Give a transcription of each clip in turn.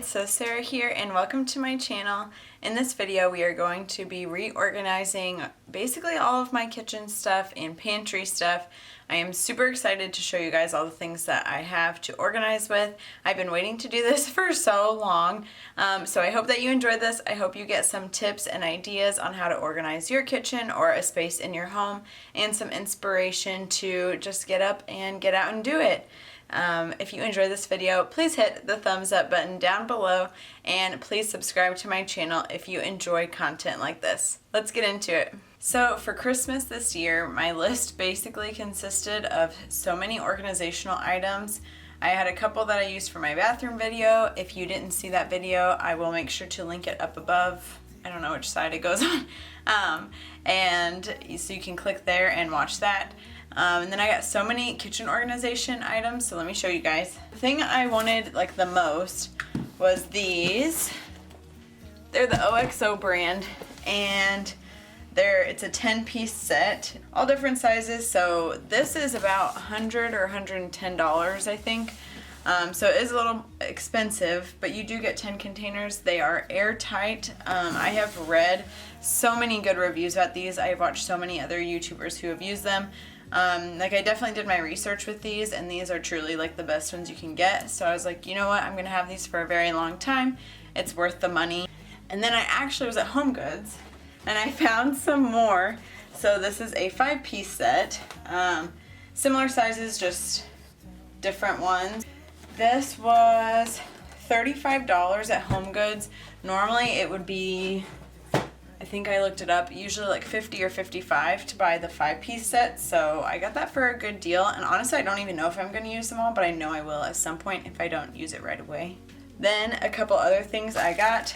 it's Sarah here and welcome to my channel. In this video we are going to be reorganizing basically all of my kitchen stuff and pantry stuff. I am super excited to show you guys all the things that I have to organize with. I've been waiting to do this for so long, so I hope that you enjoyed this. I hope you get some tips and ideas on how to organize your kitchen or a space in your home and some inspiration to just get up and get out and do it. If you enjoyed this video, please hit the thumbs up button down below and please subscribe to my channel if you enjoy content like this. Let's get into it. So for Christmas this year, my list basically consisted of so many organizational items. I had a couple that I used for my bathroom video. If you didn't see that video, I will make sure to link it up above. I don't know which side it goes on. And so you can click there and watch that. And then I got so many kitchen organization items, so let me show you guys. The thing I wanted like the most was these. They're the OXO brand, and it's a 10-piece set, all different sizes. So this is about $100 or $110, I think. So it is a little expensive, but you do get 10 containers. They are airtight. I have read so many good reviews about these. I have watched so many other YouTubers who have used them. Like I definitely did my research with these, and these are truly like the best ones you can get. So I was like, you know what, I'm gonna have these for a very long time. It's worth the money. And then I actually was at Home Goods and I found some more. So this is a 5-piece set, similar sizes, just different ones. This was $35 at Home Goods. Normally it would be, I think I looked it up, usually like $50 or $55 to buy the 5-piece set. So I got that for a good deal, and honestly I don't even know if I'm going to use them all, but I know I will at some point if I don't use it right away. Then a couple other things I got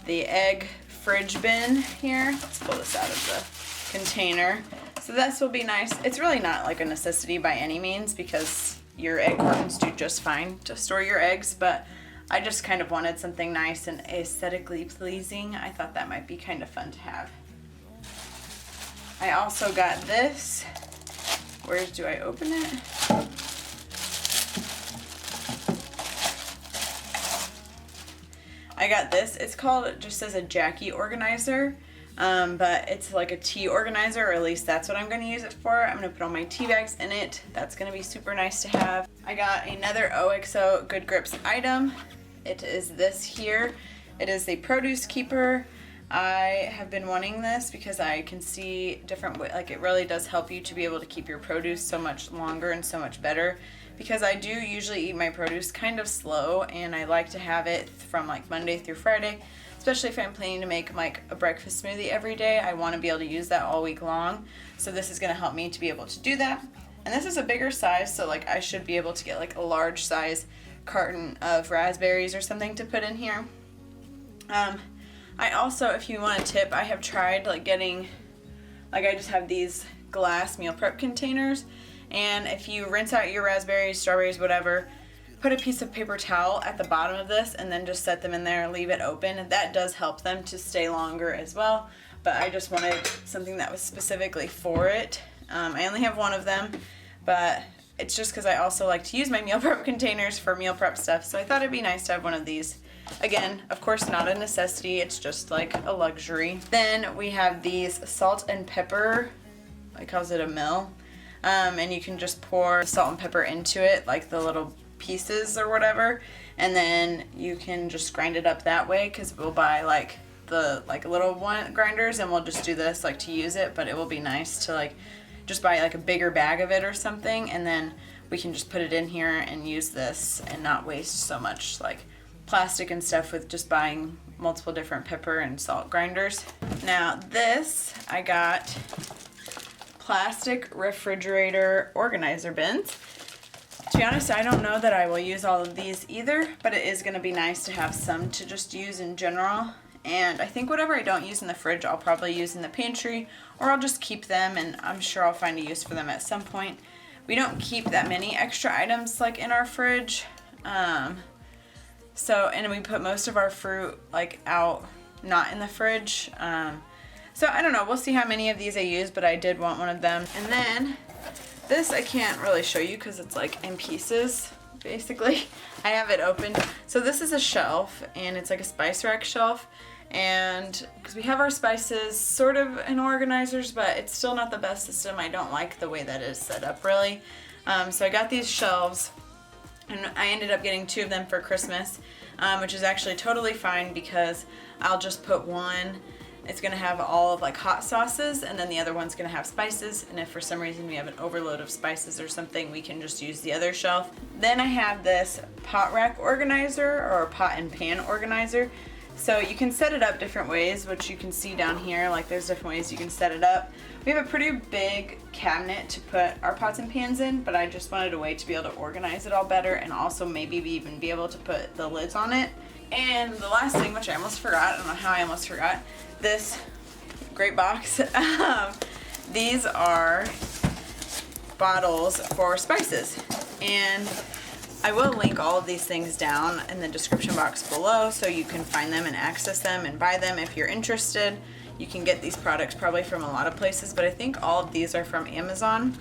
the egg fridge bin here. Let's pull this out of the container. So this will be nice. It's really not like a necessity by any means because your egg cartons do just fine to store your eggs, but I just kind of wanted something nice and aesthetically pleasing. I thought that might be kind of fun to have. I also got this. Where do I open it? I got this. It's called, it just says a Jackie organizer, but it's like a tea organizer, or at least that's what I'm going to use it for. I'm going to put all my tea bags in it. That's going to be super nice to have. I got another OXO Good Grips item. It is this here. It is a produce keeper. I have been wanting this because I can see different ways, like it really does help you to be able to keep your produce so much longer and so much better, because I do usually eat my produce kind of slow and I like to have it from like Monday through Friday, especially if I'm planning to make like a breakfast smoothie every day. I want to be able to use that all week long. So this is going to help me to be able to do that. And this is a bigger size, so like I should be able to get like a large size carton of raspberries or something to put in here. I also, if you want a tip, I have tried like getting, like I just have these glass meal prep containers, and if you rinse out your raspberries, strawberries, whatever, put a piece of paper towel at the bottom of this and then just set them in there and leave it open. That does help them to stay longer as well, but I just wanted something that was specifically for it. I only have one of them, but it's just because I also like to use my meal prep containers for meal prep stuff, so I thought it'd be nice to have one of these. Again, of course not a necessity, it's just like a luxury. Then we have these salt and pepper, I calls it a mill, and you can just pour salt and pepper into it, like the little pieces or whatever, and then you can just grind it up that way, because we'll buy like the little one grinders and we'll just do this like to use it, but it will be nice to like just buy like a bigger bag of it or something, and then we can just put it in here and use this and not waste so much like plastic and stuff with just buying multiple different pepper and salt grinders. Now this, I got plastic refrigerator organizer bins. To be honest, I don't know that I will use all of these either, but it is going to be nice to have some to just use in general. And I think whatever I don't use in the fridge, I'll probably use in the pantry, or I'll just keep them, and I'm sure I'll find a use for them at some point. We don't keep that many extra items like in our fridge. And we put most of our fruit like out, not in the fridge. So I don't know, we'll see how many of these I use, but I did want one of them. And then this I can't really show you because it's like in pieces, basically. I have it open. So this is a shelf, and it's like a spice rack shelf. And because we have our spices sort of in organizers, but it's still not the best system. I don't like the way that is set up, really. So I got these shelves, and I ended up getting 2 of them for Christmas, which is actually totally fine because I'll just put one. It's going to have all of like hot sauces, and then the other one's going to have spices, and if for some reason we have an overload of spices or something, we can just use the other shelf. Then I have this pot rack organizer, or pot and pan organizer. So you can set it up different ways, which you can see down here. Like there's different ways you can set it up. We have a pretty big cabinet to put our pots and pans in, but I just wanted a way to be able to organize it all better, and also maybe even be able to put the lids on it. And the last thing, which I almost forgot, I don't know how I almost forgot, this great box. These are bottles for spices, and I will link all of these things down in the description box below so you can find them and access them and buy them if you're interested. You can get these products probably from a lot of places, but I think all of these are from Amazon.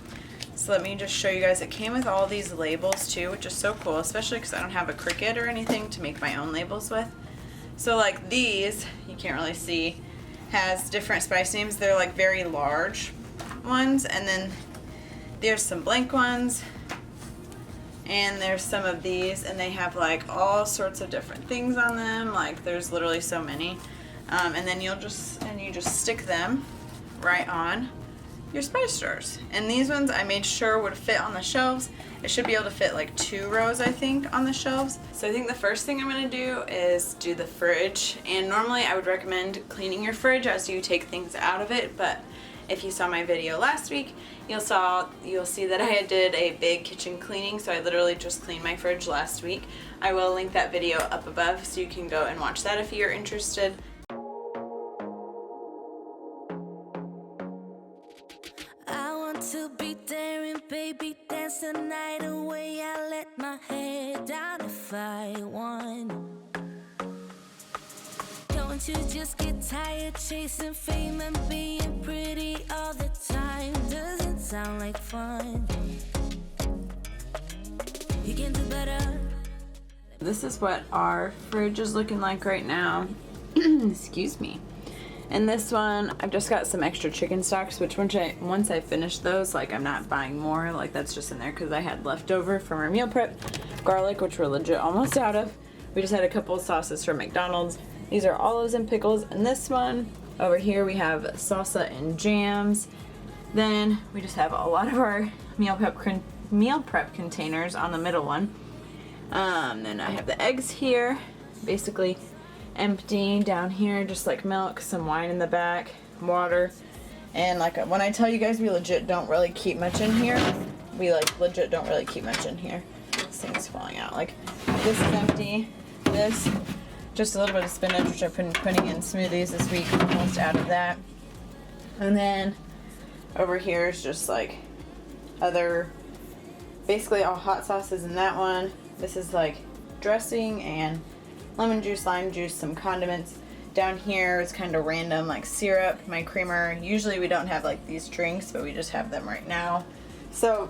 So let me just show you guys. It came with all these labels too, which is so cool, especially because I don't have a Cricut or anything to make my own labels with. So like these, you can't really see, has different spice names. They're like very large ones, and then there's some blank ones, and there's some of these, and they have like all sorts of different things on them. Like there's literally so many. And then you just stick them right on your spice jars. And these ones I made sure would fit on the shelves. It should be able to fit like 2 rows, I think, on the shelves. So I think the first thing I'm gonna do is do the fridge. And normally I would recommend cleaning your fridge as you take things out of it, but if you saw my video last week, you'll see that I did a big kitchen cleaning, so I literally just cleaned my fridge last week. I will link that video up above so you can go and watch that if you're interested. To be daring, baby, dance the night away. I let my head down if I won. Don't you just get tired chasing fame and being pretty all the time? Doesn't sound like fun. You can do better. This is what our fridge is looking like right now. Excuse me. And this one, I've just got some extra chicken stocks, which once I finish those, like I'm not buying more, like that's just in there because I had leftover from our meal prep. Garlic, which we're legit almost out of. We just had a couple of sauces from McDonald's. These are olives and pickles. And this one, over here we have salsa and jams. Then we just have a lot of our meal prep containers on the middle one. Then I have the eggs here, basically empty. Down here, just like milk, some wine in the back, water, and like when I tell you guys we legit don't really keep much in here, we like legit don't really keep much in here. This thing's falling out. Like this is empty. This, just a little bit of spinach, which I've been putting in smoothies this week, almost out of that. And then over here is just like other, basically all hot sauces in that one. This is like dressing and lemon juice, lime juice, some condiments. Down here is kind of random, like syrup, my creamer. Usually we don't have like these drinks, but we just have them right now. So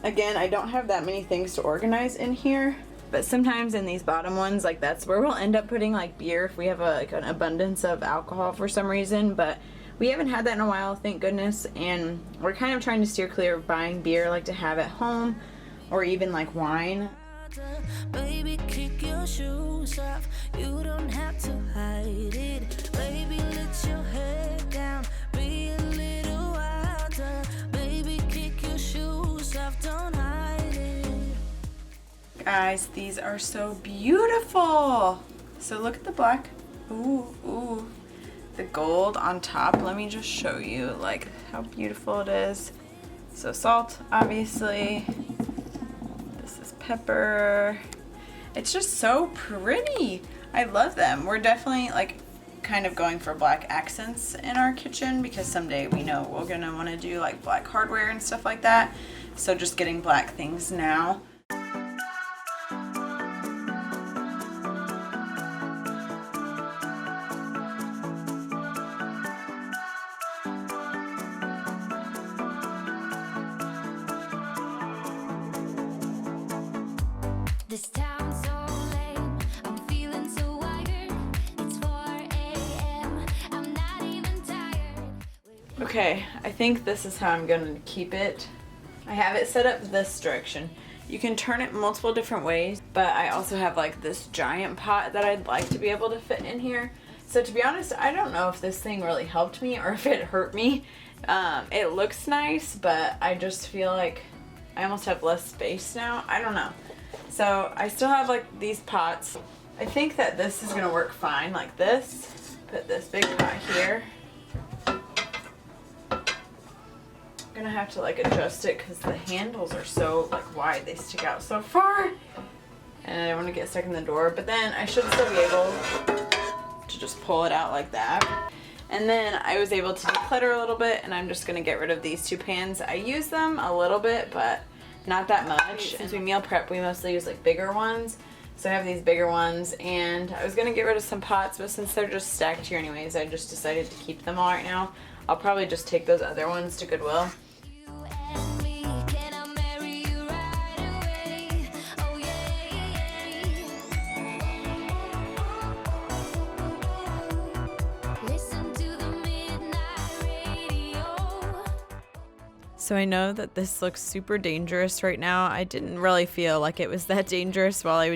again, I don't have that many things to organize in here, but sometimes in these bottom ones, like that's where we'll end up putting like beer if we have like an abundance of alcohol for some reason. But we haven't had that in a while, thank goodness, and we're kind of trying to steer clear of buying beer like to have at home, or even like wine. Baby, kick your shoes off. You don't have to hide it. Baby, let your head down. Be a little wilder. Baby, kick your shoes off. Don't hide it. Guys, these are so beautiful. So look at the black. Ooh, ooh. The gold on top. Let me just show you like how beautiful it is. So salt, obviously. This is pepper. It's just so pretty. I love them. We're definitely like kind of going for black accents in our kitchen because someday we know we're gonna want to do like black hardware and stuff like that. So just getting black things now. This town's so lame. I'm feeling so wired. It's 4 a.m. I'm not even tired. Okay, I think this is how I'm gonna keep it. I have it set up this direction. You can turn it multiple different ways, but I also have like this giant pot that I'd like to be able to fit in here. So to be honest, I don't know if this thing really helped me or if it hurt me. It looks nice, but I just feel like I almost have less space now. I don't know. So I still have like these pots. I think that this is gonna work fine like this. Put this big pot here. I'm gonna have to like adjust it because the handles are so like wide, they stick out so far, and I don't want to get stuck in the door, but then I should still be able to just pull it out like that. And then I was able to declutter a little bit, and I'm just gonna get rid of these 2 pans. I use them a little bit, but not that much. Since we meal prep, we mostly use like bigger ones, so I have these bigger ones, and I was gonna get rid of some pots, but since they're just stacked here anyways, I just decided to keep them all right now. I'll probably just take those other ones to Goodwill. So I know that this looks super dangerous right now. I didn't really feel like it was that dangerous while I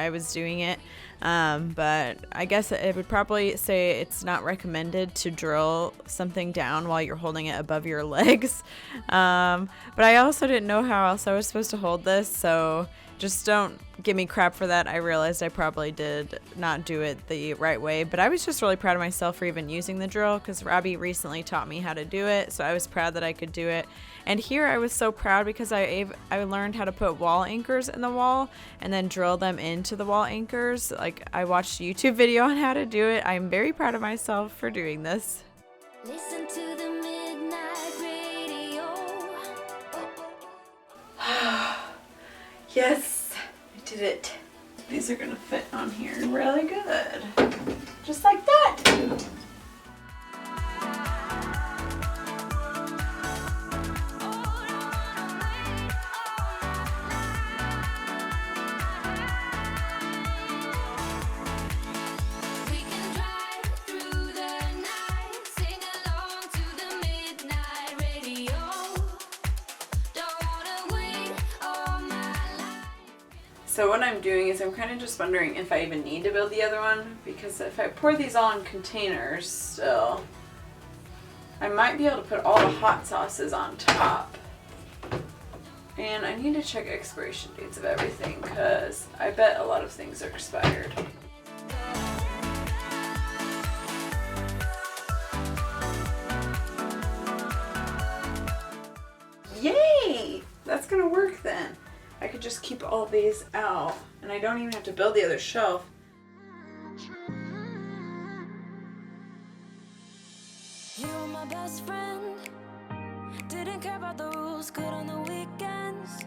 was doing it. But I guess it would probably say it's not recommended to drill something down while you're holding it above your legs. But I also didn't know how else I was supposed to hold this, so just don't give me crap for that. I realized I probably did not do it the right way, but I was just really proud of myself for even using the drill because Robbie recently taught me how to do it, so I was proud that I could do it. And here I was so proud because I learned how to put wall anchors in the wall and then drill them into the wall anchors. Like, I watched a YouTube video on how to do it. I'm very proud of myself for doing this. Listen to the midnight radio. Yes, I did it. These are gonna fit on here really good. Just like that. So what I'm doing is I'm kind of just wondering if I even need to build the other one, because if I pour these all in containers still, I might be able to put all the hot sauces on top. And I need to check expiration dates of everything because I bet a lot of things are expired. Yay! That's gonna work then. I could just keep all these out, and I don't even have to build the other shelf. You were my best friend. Didn't care about the rules, good on the weekends.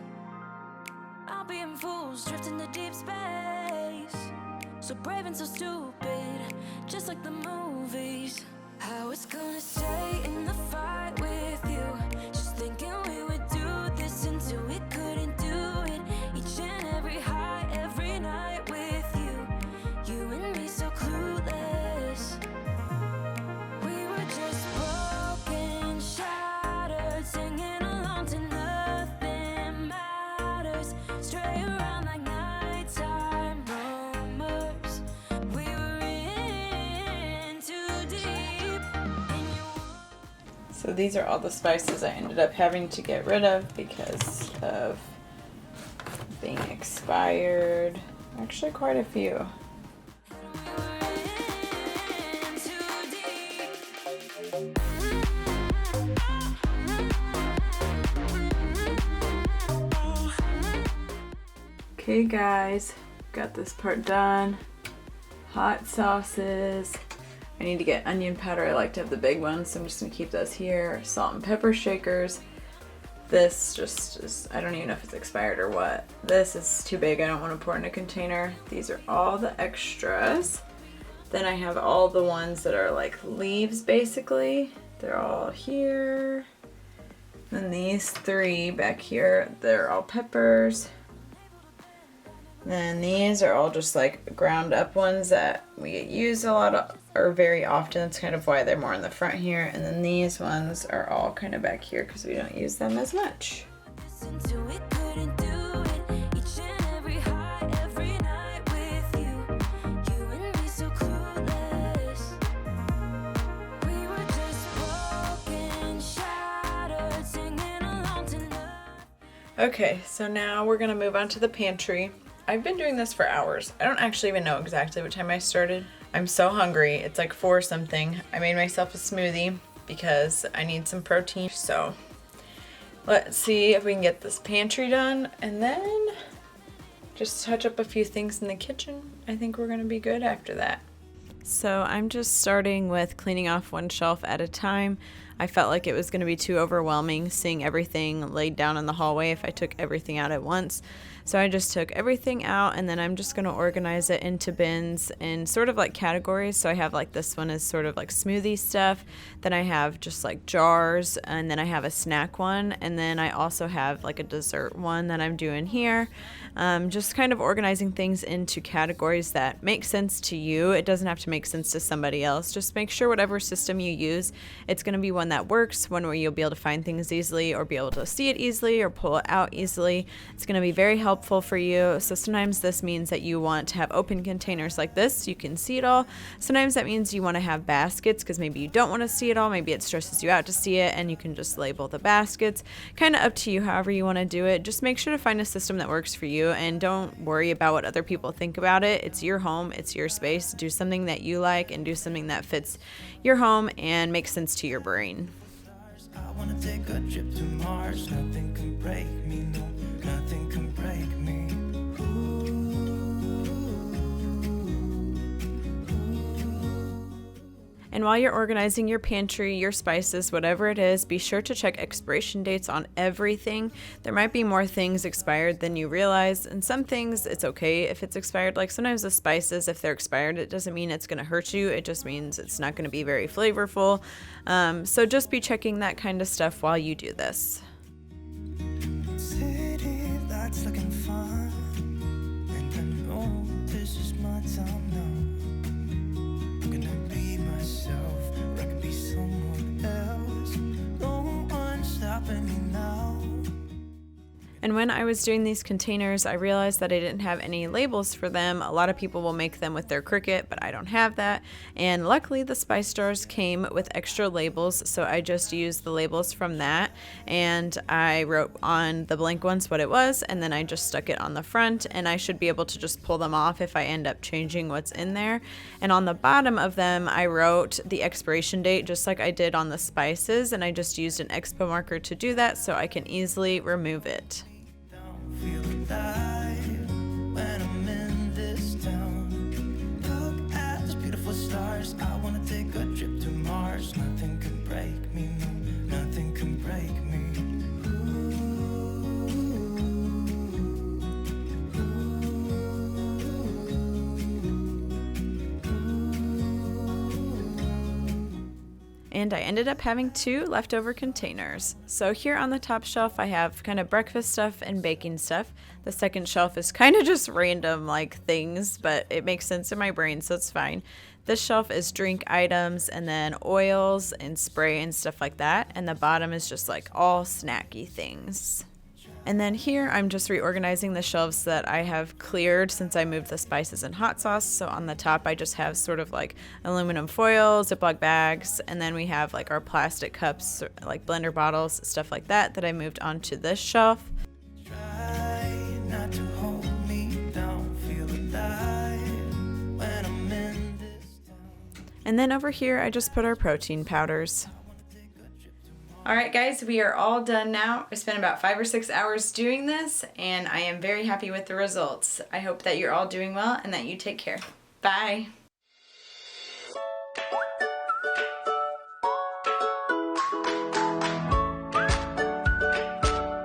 I'll be in fools, drifting to deep space. So brave and so stupid, just like the movies. I was gonna stay in the fight with you, just thinking we would do this until we couldn't do it. Each and every high, every night with you, you and me so clueless. We were just broken, shattered, singing along to nothing matters. Stray around like nighttime rumors. We were in too deep. So these are all the spices I ended up having to get rid of because of being expired. Actually, quite a few. Okay guys, got this part done. Hot sauces. I need to get onion powder. I like to have the big ones, so I'm just gonna keep those here. Salt and pepper shakers. This just is, I don't even know if it's expired or what. This is too big, I don't want to pour in a container. These are all the extras. Then I have all the ones that are like leaves basically. They're all here. Then these 3 back here, they're all peppers. Then these are all just like ground up ones that we use a lot of, or very often. That's kind of why they're more in the front here. And then these ones are all kind of back here because we don't use them as much. Okay, so now we're gonna move on to the pantry. I've been doing this for hours. I don't actually even know exactly what time I started. I'm so hungry. It's like 4 something. I made myself a smoothie because I need some protein. So let's see if we can get this pantry done and then just touch up a few things in the kitchen. I think we're gonna be good after that. So I'm just starting with cleaning off one shelf at a time. I felt like it was going to be too overwhelming seeing everything laid down in the hallway if I took everything out at once. So I just took everything out and then I'm just going to organize it into bins in sort of like categories. So I have like this one is sort of like smoothie stuff. Then I have just like jars, and then I have a snack one. And then I also have like a dessert one that I'm doing here. Just kind of organizing things into categories that make sense to you. It doesn't have to make sense to somebody else. Just make sure whatever system you use, it's going to be one that works, one where you'll be able to find things easily or be able to see it easily or pull it out easily. It's going to be very helpful for you. So sometimes this means that you want to have open containers like this so you can see it all. Sometimes that means you want to have baskets because maybe you don't want to see it all. Maybe it stresses you out to see it and you can just label the baskets. Kind of up to you however you want to do it. Just make sure to find a system that works for you and don't worry about what other people think about it. It's your home. It's your space. Do something that you like and do something that fits your home and makes sense to your brain. I wanna take a trip to Mars. Nothing can break me, no, nothing can break me. And while you're organizing your pantry, your spices, whatever it is, be sure to check expiration dates on everything. There might be more things expired than you realize, and some things it's okay if it's expired. Like sometimes the spices, if they're expired, it doesn't mean it's going to hurt you. It just means it's not going to be very flavorful. So just be checking that kind of stuff while you do this. City lights looking fun, and I know this is my time now. I'm gonna be myself, or I could be someone else. No one's stopping me now. And when I was doing these containers, I realized that I didn't have any labels for them. A lot of people will make them with their Cricut, but I don't have that. And luckily the spice jars came with extra labels, so I just used the labels from that. And I wrote on the blank ones what it was, and then I just stuck it on the front, and I should be able to just pull them off if I end up changing what's in there. And on the bottom of them, I wrote the expiration date just like I did on the spices, and I just used an expo marker to do that so I can easily remove it. Feel alive when I'm in this town. Look at those beautiful stars. I wanna take a trip to Mars. Nothing can break me, no, nothing can break me. And I ended up having 2 leftover containers. So here on the top shelf I have kind of breakfast stuff and baking stuff. The second shelf is kind of just random like things, but it makes sense in my brain, so it's fine. This shelf is drink items and then oils and spray and stuff like that. And the bottom is just like all snacky things. And then here I'm just reorganizing the shelves that I have cleared since I moved the spices and hot sauce. So on the top I just have sort of like aluminum foil, Ziploc bags, and then we have like our plastic cups, like blender bottles, stuff like that I moved onto this shelf. Try not to hold me down. Feel alive when I'm in this town. And then over here I just put our protein powders. Alright guys, we are all done now. I spent about 5 or 6 hours doing this and I am very happy with the results. I hope that you're all doing well and that you take care. Bye!